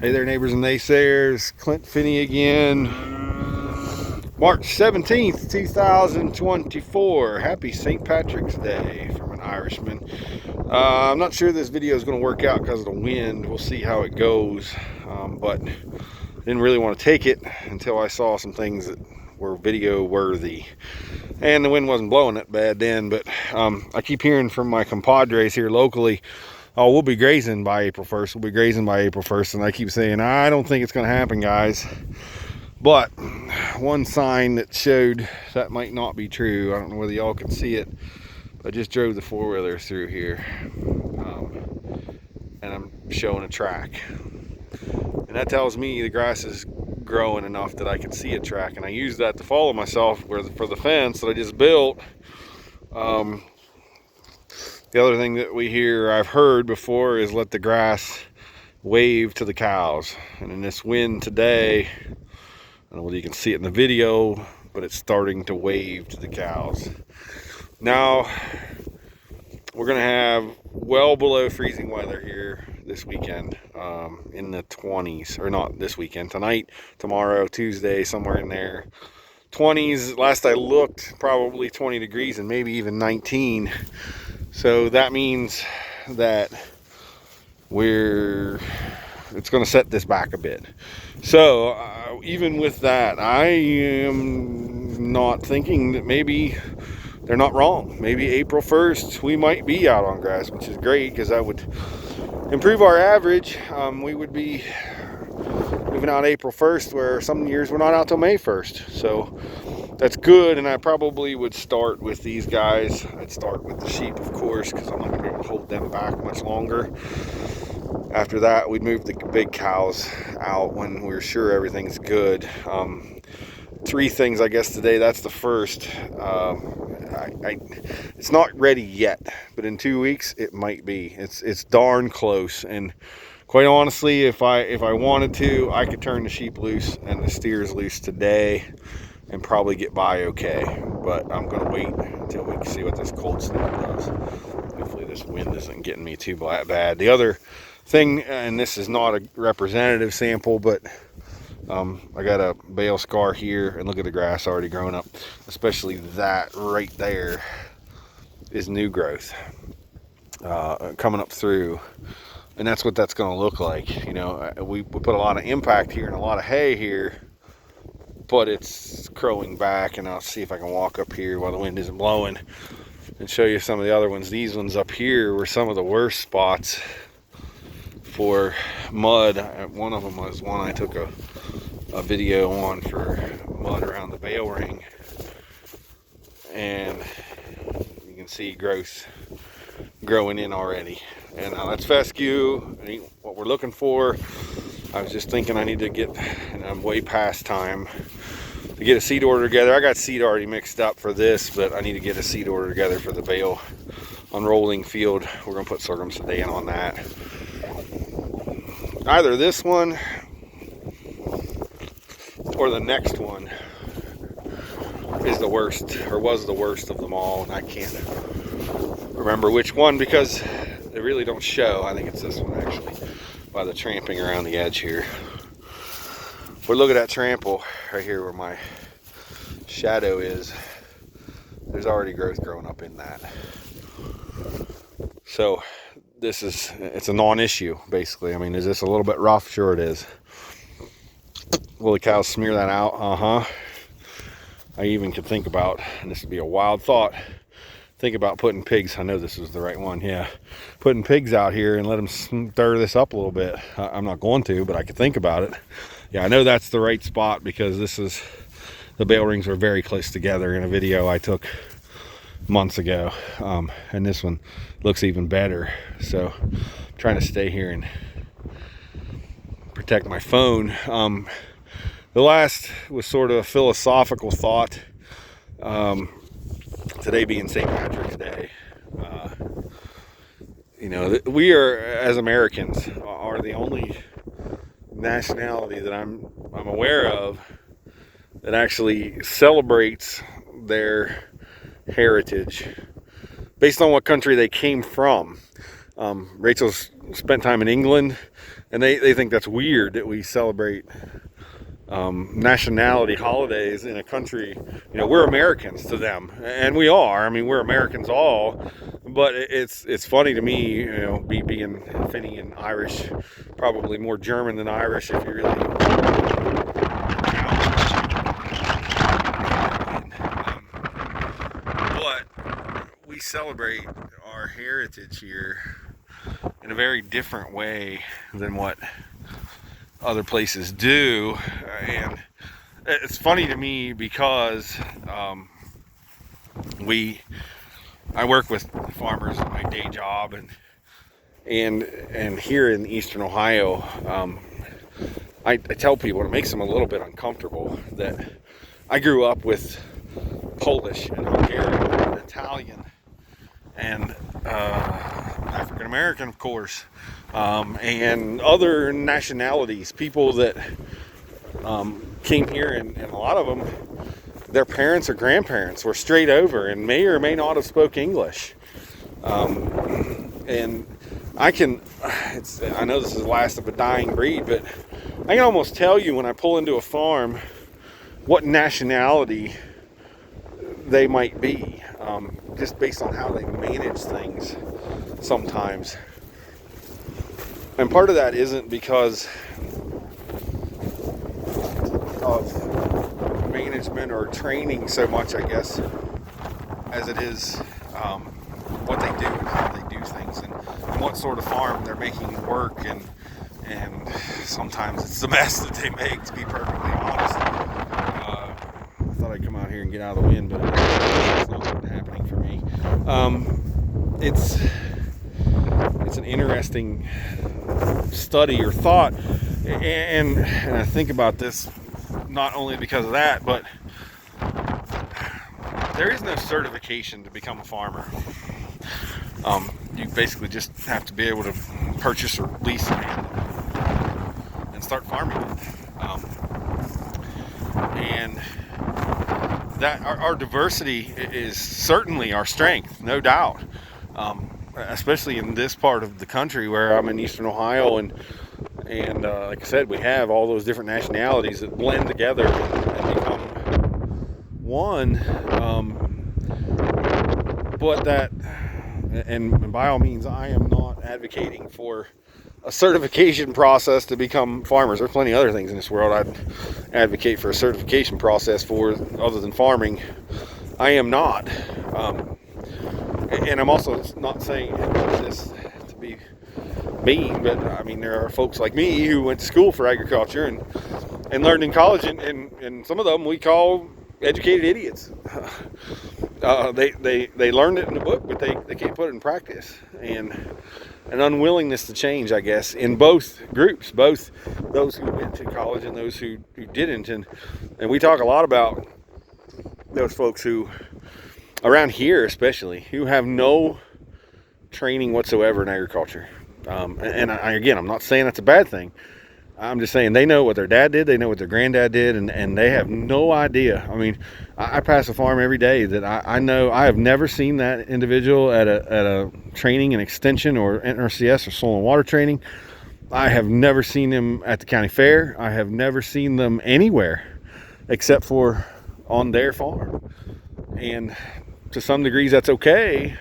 Hey there, neighbors and naysayers. Clint Finney again. March 17th, 2024. Happy St. Patrick's Day from an Irishman. I'm not sure this video is going to work out because of the wind. We'll see how it goes. But didn't really want to take it until I saw some things that were video worthy. And the wind wasn't blowing that bad then. But I keep hearing from my compadres here locally, oh, we'll be grazing by April 1st. We'll be grazing by April 1st. And I keep saying, I don't think it's going to happen, guys. But one sign that showed that might not be true. I don't know whether y'all can see it. I just drove the four-wheeler through here. And I'm showing a track. And that tells me the grass is growing enough that I can see a track. And I use that to follow myself for the fence that I just built. The other thing that I've heard before is let the grass wave to the cows. And in this wind today, I don't know whether you can see it in the video, but it's starting to wave to the cows. Now, we're gonna have well below freezing weather here this weekend, in the 20s, or not this weekend, tonight, tomorrow, Tuesday, somewhere in there. 20s, last I looked, probably 20 degrees and maybe even 19. So that means that it's going to set this back a bit. So even with that, I am not thinking that maybe they're not wrong. Maybe April 1st, we might be out on grass, which is great because that would improve our average. We would be moving out April 1st, where some years we're not out till May 1st. So that's good, and I probably would start with these guys. I'd start with the sheep, of course, because I'm not going to be able to hold them back much longer. After that, we'd move the big cows out when we're sure everything's good. 3 things, I guess, today. That's the first. It's not ready yet, but in 2 weeks, it might be. It's darn close, and quite honestly, if I wanted to, I could turn the sheep loose and the steers loose today and probably get by okay. But I'm gonna wait until we can see what this cold snap does. Hopefully this wind isn't getting me too bad. The other thing, and this is not a representative sample, but I got a bale scar here, and look at the grass already growing up. Especially that right there is new growth coming up through. And that's what that's going to look like. You know, we put a lot of impact here and a lot of hay here, but it's crowing back. And I'll see if I can walk up here while the wind isn't blowing and show you some of the other ones. These ones up here were some of the worst spots for mud. One of them was one I took a video on for mud around the bale ring. And you can see growth growing in already. And that's fescue. It ain't what we're looking for. I was just thinking I need to get, and I'm way past time, to get a seed order together. I got seed already mixed up for this, but I need to get a seed order together for the bale unrolling field. We're going to put sorghum sedan on that. Either this one or the next one is the worst, or was the worst of them all, and I can't remember which one because they really don't show. I think it's this one actually, by the tramping around the edge here. But look at that trample right here where my shadow is. There's already growth growing up in that. So it's a non-issue basically. I mean, is this a little bit rough? Sure it is. Will the cows smear that out? I even could think about, and this would be a wild thought, think about putting pigs, I know this is the right one, yeah, putting pigs out here and let them stir this up a little bit. I'm not going to, but I could think about it. Yeah, I know that's the right spot because the bale rings were very close together in a video I took months ago. And this one looks even better. So I'm trying to stay here and protect my phone. The last was sort of a philosophical thought. Today being St. Patrick's Day, you know, we are, as Americans, are the only nationality that I'm aware of that actually celebrates their heritage based on what country they came from. Rachel's spent time in England, and they think that's weird that we celebrate nationality holidays in a country. We're Americans to them, and we are. I mean, we're Americans all, but it's funny to me, being Finny and Irish, probably more German than Irish if you really. But we celebrate our heritage here in a very different way than what other places do, and it's funny to me because I work with farmers in my day job, and here in eastern Ohio, I tell people, and it makes them a little bit uncomfortable, that I grew up with Polish and Hungarian and Italian and African American, of course, and other nationalities, people that came here, and a lot of them, their parents or grandparents were straight over and may or may not have spoke English. And I know this is the last of a dying breed, but I can almost tell you when I pull into a farm what nationality they might be, just based on how they manage things sometimes. And part of that isn't because of management or training so much, I guess, as it is what they do and how they do things, and what sort of farm they're making work, and sometimes it's the mess that they make, to be perfectly honest. I thought I'd come out here and get out of the wind, but it's not happening for me. It's an interesting study or thought, and I think about this not only because of that, but there is no certification to become a farmer. You basically just have to be able to purchase or lease land and start farming it. And that our diversity is certainly our strength, no doubt. Especially in this part of the country where I'm in eastern Ohio, and like I said, we have all those different nationalities that blend together and become one. But that, and by all means, I am not advocating for a certification process to become farmers. There's plenty of other things in this world I'd advocate for a certification process for, other than farming. I am not. And I'm also not saying this to be mean, but I mean, there are folks like me who went to school for agriculture and learned in college, and some of them we call educated idiots. They learned it in the book, but they can't put it in practice, and an unwillingness to change, I guess, in both groups, both those who went to college and those who didn't, and we talk a lot about those folks who, around here especially, who have no training whatsoever in agriculture. And again, I'm not saying that's a bad thing. I'm just saying they know what their dad did, they know what their granddad did, and they have no idea. I mean, I pass a farm every day that I know I have never seen that individual at a training and extension or NRCS or soil and water training. I have never seen them at the county fair. I have never seen them anywhere except for on their farm. And to some degrees that's okay,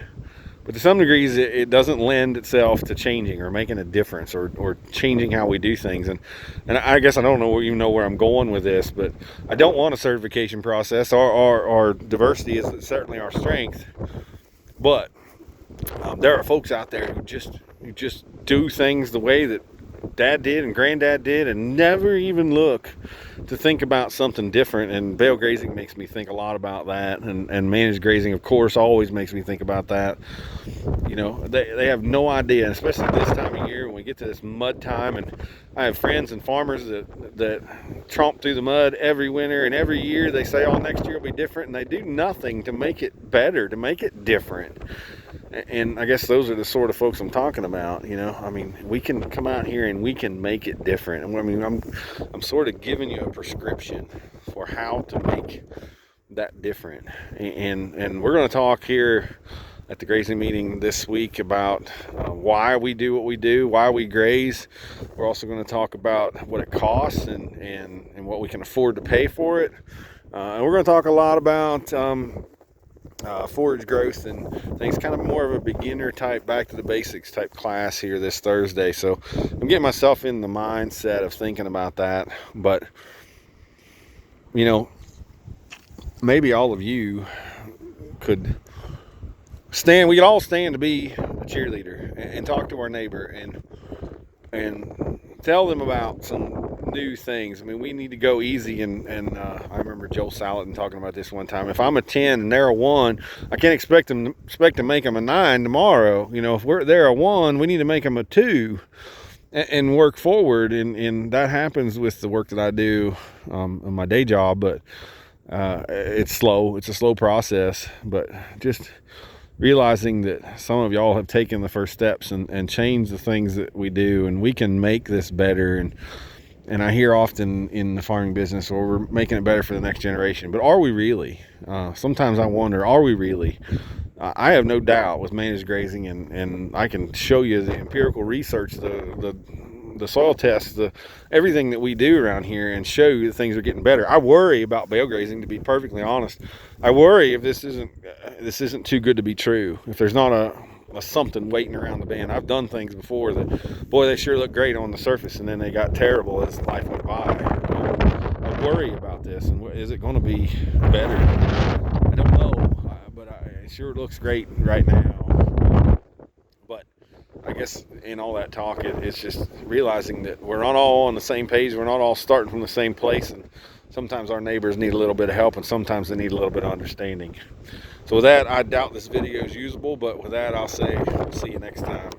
but to some degrees it doesn't lend itself to changing or making a difference or changing how we do things. And I guess I don't even know where I'm going with this, but I don't want a certification process. Our diversity is certainly our strength, but there are folks out there who just do things the way that Dad did and Granddad did, and never even look to think about something different. And bale grazing makes me think a lot about that, and managed grazing, of course, always makes me think about that. You know, they have no idea, and especially this time of year when we get to this mud time. And I have friends and farmers that tromp through the mud every winter, and every year they say, oh, next year will be different, and they do nothing to make it better, to make it different. And I guess those are the sort of folks I'm talking about. You know, I mean, we can come out here and we can make it different. I mean, I'm sort of giving you a prescription for how to make that different. And we're going to talk here at the grazing meeting this week about why we do what we do, why we graze. We're also going to talk about what it costs and what we can afford to pay for it. And we're going to talk a lot about forage growth and things, kind of more of a beginner type, back to the basics type class here this Thursday. So I'm getting myself in the mindset of thinking about that. But, you know, maybe all of you could we could all stand to be a cheerleader and talk to our neighbor and tell them about some new things. I mean, we need to go easy, and I remember Joel Salatin talking about this one time. If I'm a 10 and they're a 1, I can't expect to make them a 9 tomorrow. You know, if they're a 1, we need to make them a 2 and work forward. And that happens with the work that I do in my day job, but it's slow. It's a slow process, but just realizing that some of y'all have taken the first steps and changed the things that we do, and we can make this better. And I hear often in the farming business, well, we're making it better for the next generation, but are we really? Sometimes I wonder, are we really? I have no doubt with managed grazing, and I can show you the empirical research, the soil tests, everything that we do around here, and show you that things are getting better. I worry about bale grazing, to be perfectly honest. I worry if this isn't too good to be true. If there's not a something waiting around the bend. I've done things before that, boy, they sure look great on the surface, and then they got terrible as life went by. I worry about this, and is it going to be better? I don't know, but it sure looks great right now. But I guess in all that talk, it's just realizing that we're not all on the same page. We're not all starting from the same place, and sometimes our neighbors need a little bit of help, and sometimes they need a little bit of understanding. So with that, I doubt this video is usable, but with that, I'll say, see you next time.